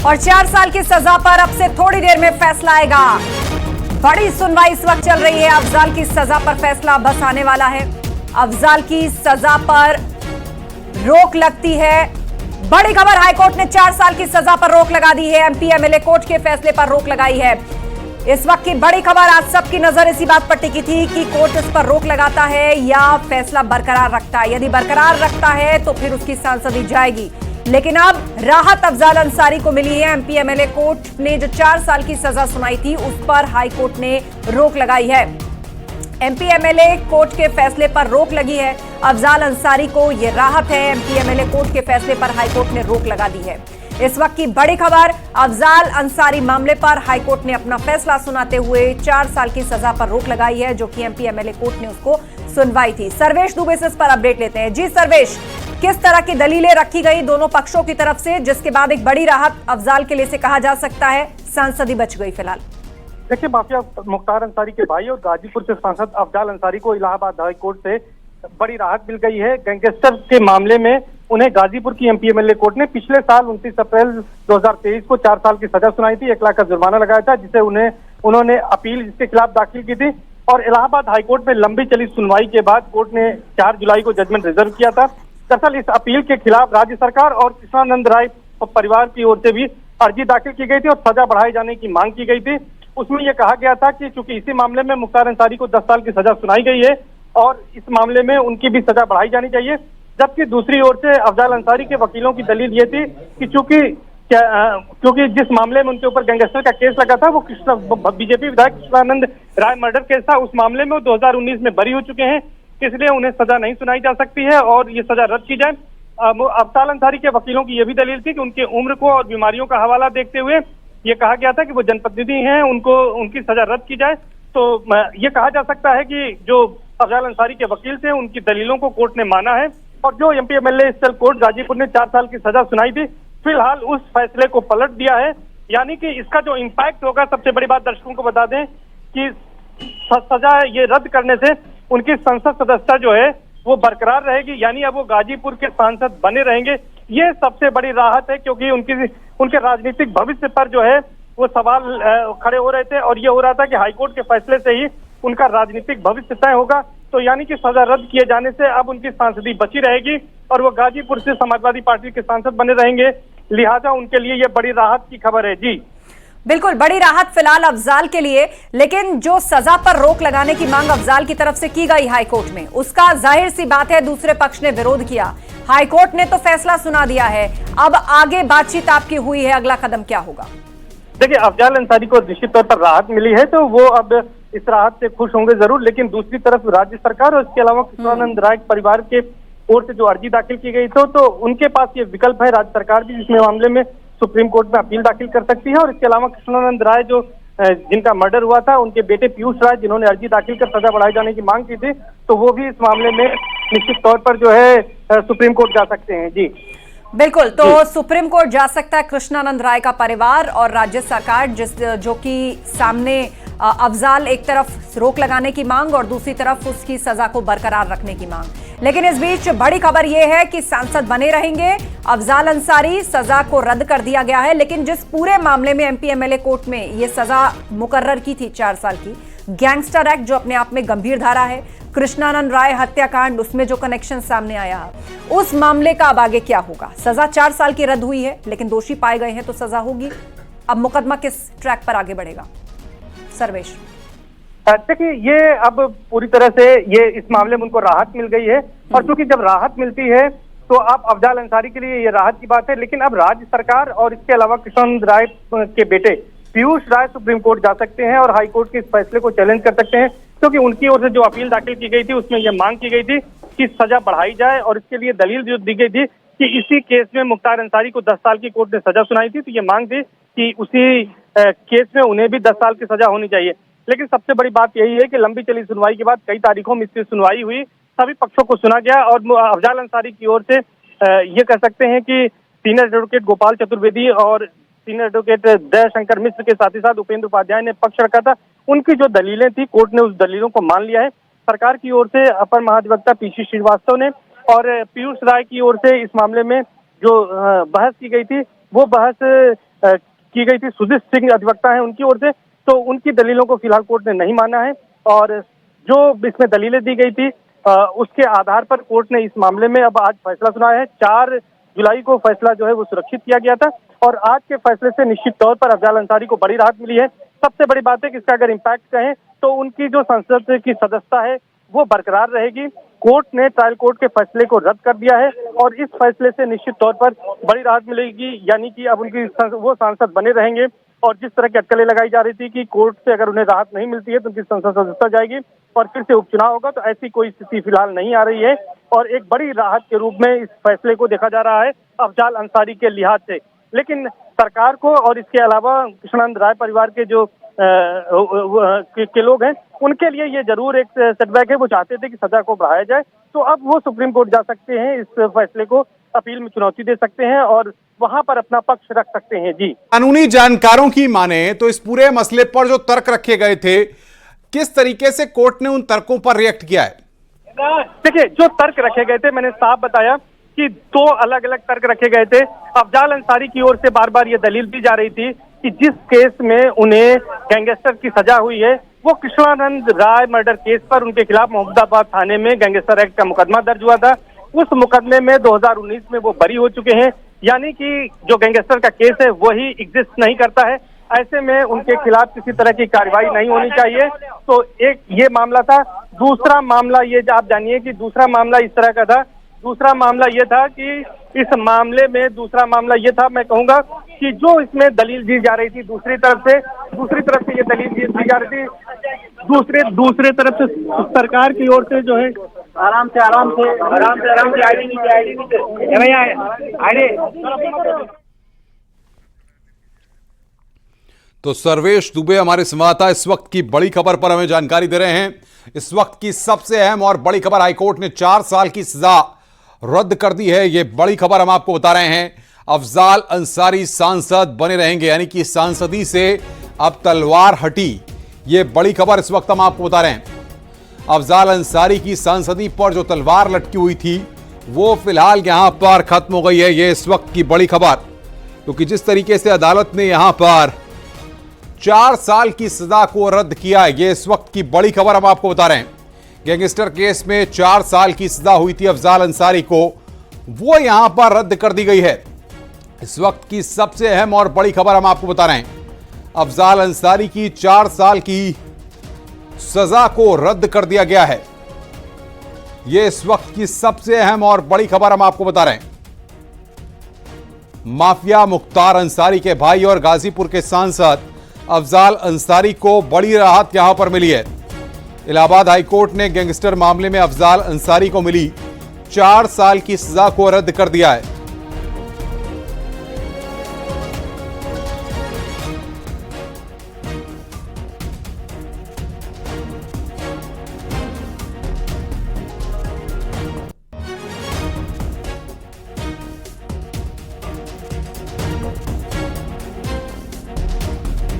और 4 साल की सजा पर अब से थोड़ी देर में फैसला आएगा। बड़ी सुनवाई इस वक्त चल रही है। अफजाल की सजा पर फैसला बस आने वाला है। अफजाल की सजा पर रोक लगती है। बड़ी खबर, हाईकोर्ट ने 4 साल की सजा पर रोक लगा दी है। एमपी एमएलए कोर्ट के फैसले पर रोक लगाई है। इस वक्त की बड़ी खबर, आज सबकी नजर इसी बात पर टिकी थी कि कोर्ट इस पर रोक लगाता है या फैसला बरकरार रखता है। यदि बरकरार रखता है तो फिर उसकी सांसदी जाएगी, लेकिन अब राहत अफजाल अंसारी को मिली है। एमपी एमएलए कोर्ट ने जो 4 साल की सजा सुनाई थी उस पर हाईकोर्ट ने रोक लगाई है। एमपी एमएलए कोर्ट के फैसले पर रोक लगी है। अफजाल अंसारी को यह राहत है। एमपी एमएलए कोर्ट के फैसले पर हाईकोर्ट ने रोक लगा दी है। इस वक्त की बड़ी खबर, अफजाल अंसारी मामले पर हाईकोर्ट ने अपना फैसला सुनाते हुए 4 साल की सजा पर रोक लगाई है, जो कि एमपी एमएलए कोर्ट ने उसको सुनवाई थी। सर्वेश दुबे से इस पर अपडेट लेते हैं। जी सर्वेश, किस तरह की दलीलें रखी गई दोनों पक्षों की तरफ से, जिसके बाद एक बड़ी राहत अफजाल के लिए से कहा जा सकता है, सांसदी बच गई फिलहाल? देखिए, माफिया मुख्तार अंसारी के भाई और गाजीपुर से सांसद अफजाल अंसारी को इलाहाबाद हाई कोर्ट से बड़ी राहत मिल गई है। गैंगस्टर के मामले में उन्हें गाजीपुर की एमपी एमएलए कोर्ट ने पिछले साल 29 अप्रैल 2023 को 4 साल की सजा सुनाई थी। 1 लाख का जुर्माना लगाया था, जिसे उन्होंने अपील जिसके खिलाफ दाखिल की थी। और इलाहाबाद हाईकोर्ट में लंबी चली सुनवाई के बाद कोर्ट ने 4 जुलाई को जजमेंट रिजर्व किया था। दरअसल इस अपील के खिलाफ राज्य सरकार और कृष्णानंद राय परिवार की ओर से भी अर्जी दाखिल की गई थी और सजा बढ़ाए जाने की मांग की गई थी। उसमें यह कहा गया था कि चूंकि इसी मामले में मुख्तार अंसारी को 10 साल की सजा सुनाई गई है और इस मामले में उनकी भी सजा बढ़ाई जानी चाहिए। जबकि दूसरी ओर से अफजाल अंसारी के वकीलों की दलील ये थी कि क्योंकि जिस मामले में उनके ऊपर गैंगस्टर का केस लगा था वो बीजेपी विधायक कृष्णानंद राय मर्डर केस था, उस मामले में वो 2019 में बरी हो चुके हैं, इसलिए उन्हें सजा नहीं सुनाई जा सकती है और ये सजा रद्द की जाए। अफजाल अंसारी के वकीलों की यह भी दलील थी कि उनकी उम्र को और बीमारियों का हवाला देखते हुए ये कहा गया था कि वो जनप्रतिनिधि हैं, उनकी सजा रद्द की जाए। तो ये कहा जा सकता है कि जो अफजाल अंसारी के वकील थे उनकी दलीलों को कोर्ट ने माना है और जो एमपी एमएलए कोर्ट गाजीपुर ने 4 साल की सजा सुनाई थी, फिलहाल उस फैसले को पलट दिया है। यानी कि इसका जो इम्पैक्ट होगा, सबसे बड़ी बात दर्शकों को बता दें कि सजा ये रद्द करने से उनकी संसद सदस्यता जो है वो बरकरार रहेगी, यानी अब वो गाजीपुर के सांसद बने रहेंगे। ये सबसे बड़ी राहत है, क्योंकि उनके राजनीतिक भविष्य पर जो है वो सवाल खड़े हो रहे थे और ये हो रहा था कि हाईकोर्ट के फैसले से ही उनका राजनीतिक भविष्य तय होगा। तो यानी कि सजा रद्द किए जाने से अब उनकी सांसदी बची रहेगी और वो गाजीपुर से समाजवादी पार्टी के सांसद बने रहेंगे। लिहाजा उनके लिए ये बड़ी राहत की खबर है। जी बिल्कुल, बड़ी राहत फिलहाल अफजाल के लिए। लेकिन जो सजा पर रोक लगाने की मांग अफजाल की तरफ से की गई हाईकोर्ट में, उसका जाहिर सी बात है दूसरे पक्ष ने विरोध किया। हाईकोर्ट ने तो फैसला सुना दिया है, अब आगे बातचीत आपकी हुई है, अगला कदम क्या होगा? देखिए, अफजाल अंसारी को निश्चित तौर पर राहत मिली है तो वो अब इस राहत से खुश होंगे जरूर, लेकिन दूसरी तरफ राज्य सरकार और इसके अलावा कृष्णानंद राय परिवार के ओर से जो अर्जी दाखिल की गई तो उनके पास ये विकल्प है। राज्य सरकार भी जिसमें मामले में सुप्रीम कोर्ट में अपील दाखिल कर सकती है और इसके अलावा कृष्णानंद राय जो जिनका मर्डर हुआ था, उनके बेटे पीयूष राय जिन्होंने अर्जी दाखिल कर सजा बढ़ाए जाने की मांग की थी, तो वो भी इस मामले में निश्चित तौर पर जो है सुप्रीम कोर्ट जा सकते हैं। जी बिल्कुल, तो सुप्रीम कोर्ट जा सकता है कृष्णानंद राय का परिवार और राज्य सरकार, जो कि सामने अफजाल एक तरफ रोक लगाने की मांग और दूसरी तरफ उसकी सजा को बरकरार रखने की मांग। लेकिन इस बीच बड़ी खबर यह है कि सांसद बने रहेंगे अफजाल अंसारी। सजा को रद्द कर दिया गया है, लेकिन जिस पूरे मामले में एमपी एमएलए कोर्ट में यह सजा मुकर्रर की थी 4 साल की, गैंगस्टर एक्ट जो अपने आप में गंभीर धारा है, कृष्णानंद राय हत्याकांड, उसमें जो कनेक्शन सामने आया, उस मामले का अब आगे क्या होगा? सजा 4 साल की रद्द हुई है, लेकिन दोषी पाए गए हैं तो सजा होगी। अब मुकदमा किस ट्रैक पर आगे बढ़ेगा? सर्वेश, देखिए, ये अब पूरी तरह से ये इस मामले में उनको राहत मिल गई है और क्योंकि जब राहत मिलती है तो अब अफजाल अंसारी के लिए ये राहत की बात है। लेकिन अब राज्य सरकार और इसके अलावा कृष्णानंद राय के बेटे पीयूष राय सुप्रीम कोर्ट जा सकते हैं और हाईकोर्ट के इस फैसले को चैलेंज कर सकते हैं, क्योंकि उनकी ओर से जो अपील दाखिल की गई थी उसमें यह मांग की गई थी कि सजा बढ़ाई जाए और इसके लिए दलील जो दी गई थी कि इसी केस में मुख्तार अंसारी को 10 साल की कोर्ट ने सजा सुनाई थी, तो ये मांग थी कि उसी केस में उन्हें भी 10 साल की सजा होनी चाहिए। लेकिन सबसे बड़ी बात यही है कि लंबी चली सुनवाई के बाद कई तारीखों में इसकी सुनवाई हुई, सभी पक्षों को सुना गया और अफजाल अंसारी की ओर से ये कह सकते हैं कि सीनियर एडवोकेट गोपाल चतुर्वेदी और सीनियर एडवोकेट दयाशंकर मिश्र के साथ ही साथ उपेंद्र उपाध्याय ने पक्ष रखा था। उनकी जो दलीलें थी कोर्ट ने उस दलीलों को मान लिया है। सरकार की ओर से अपर महाधिवक्ता पीसी श्रीवास्तव ने और पीयूष राय की ओर से इस मामले में जो बहस की गई थी वो बहस की गई थी, सुजीत सिंह अधिवक्ता है उनकी ओर से, तो उनकी दलीलों को फिलहाल कोर्ट ने नहीं माना है। और जो इसमें दलीलें दी गई थी उसके आधार पर कोर्ट ने इस मामले में अब आज फैसला सुनाया है। 4 जुलाई को फैसला जो है वो सुरक्षित किया गया था और आज के फैसले से निश्चित तौर पर अफजाल अंसारी को बड़ी राहत मिली है। सबसे बड़ी बात है कि इसका अगर इम्पैक्ट कहें तो उनकी जो संसद की सदस्यता है वो बरकरार रहेगी। कोर्ट ने ट्रायल कोर्ट के फैसले को रद्द कर दिया है और इस फैसले से निश्चित तौर पर बड़ी राहत मिलेगी, यानी कि अब उनकी वो सांसद बने रहेंगे। और जिस तरह की अटकलें लगाई जा रही थी कि कोर्ट से अगर उन्हें राहत नहीं मिलती है तो उनकी संसद सदस्यता जाएगी और फिर से उपचुनाव होगा, तो ऐसी कोई स्थिति फिलहाल नहीं आ रही है और एक बड़ी राहत के रूप में इस फैसले को देखा जा रहा है अफजाल अंसारी के लिहाज से। लेकिन सरकार को और इसके अलावा कृष्णानंद राय परिवार के जो के लोग हैं उनके लिए ये जरूर एक सेटबैक है। वो चाहते थे कि सजा को बढ़ाया जाए, तो अब वो सुप्रीम कोर्ट जा सकते हैं, इस फैसले को अपील में चुनौती दे सकते हैं और वहां पर अपना पक्ष रख सकते हैं। जी, कानूनी जानकारों की माने तो इस पूरे मसले पर जो तर्क रखे गए थे, किस तरीके से कोर्ट ने उन तर्कों पर रिएक्ट किया है? देखिए, जो तर्क रखे गए थे मैंने साफ बताया कि 2 अलग अलग तर्क रखे गए थे। अफजाल अंसारी की ओर से बार बार ये दलील दी जा रही थी कि जिस केस में उन्हें गैंगस्टर की सजा हुई है वो कृष्णानंद राय मर्डर केस पर उनके खिलाफ मोहम्मदाबाद थाने में गैंगस्टर एक्ट का मुकदमा दर्ज हुआ था। उस मुकदमे में 2019 में वो बरी हो चुके हैं, यानी कि जो गैंगस्टर का केस है वही एग्जिस्ट नहीं करता है। ऐसे में उनके खिलाफ किसी तरह की कार्रवाई नहीं होनी चाहिए। तो एक ये मामला था। दूसरा मामला ये आप जानिए कि दूसरा मामला इस तरह का था। दूसरा मामला ये था कि इस मामले में दूसरा मामला ये था, मैं कहूंगा कि जो इसमें दलील दी जा रही थी दूसरी तरफ से ये दलील दी जा रही थी, दूसरे तरफ से सरकार की ओर से जो है आराम से आईडी तो सर्वेश दुबे हमारे संवाददाता इस वक्त की बड़ी खबर पर हमें जानकारी दे रहे हैं। इस वक्त की सबसे अहम और बड़ी खबर, हाईकोर्ट ने 4 साल की सजा रद्द कर दी है। यह बड़ी खबर हम आपको बता रहे हैं। अफजाल अंसारी सांसद बने रहेंगे, यानी कि सांसदी से अब तलवार हटी। यह बड़ी खबर इस वक्त हम आपको बता रहे हैं। अफजाल अंसारी की सांसदी पर जो तलवार लटकी हुई थी वो फिलहाल यहां पर खत्म हो गई है। यह इस वक्त की बड़ी खबर, क्योंकि जिस तरीके से अदालत ने यहां पर 4 साल की सजा को रद्द किया, यह इस वक्त की बड़ी खबर हम आपको बता रहे हैं। गैंगस्टर केस में 4 साल की सजा हुई थी अफजाल अंसारी को, वो यहां पर रद्द कर दी गई है। इस वक्त की सबसे अहम और बड़ी खबर हम आपको बता रहे हैं। अफजाल अंसारी की 4 साल की सजा को रद्द कर दिया गया है। यह इस वक्त की सबसे अहम और बड़ी खबर हम आपको बता रहे हैं। माफिया मुख्तार अंसारी के भाई और गाजीपुर के सांसद अफजाल अंसारी को बड़ी राहत यहां पर मिली है। इलाहाबाद हाईकोर्ट ने गैंगस्टर मामले में अफजाल अंसारी को मिली 4 साल की सजा को रद्द कर दिया है।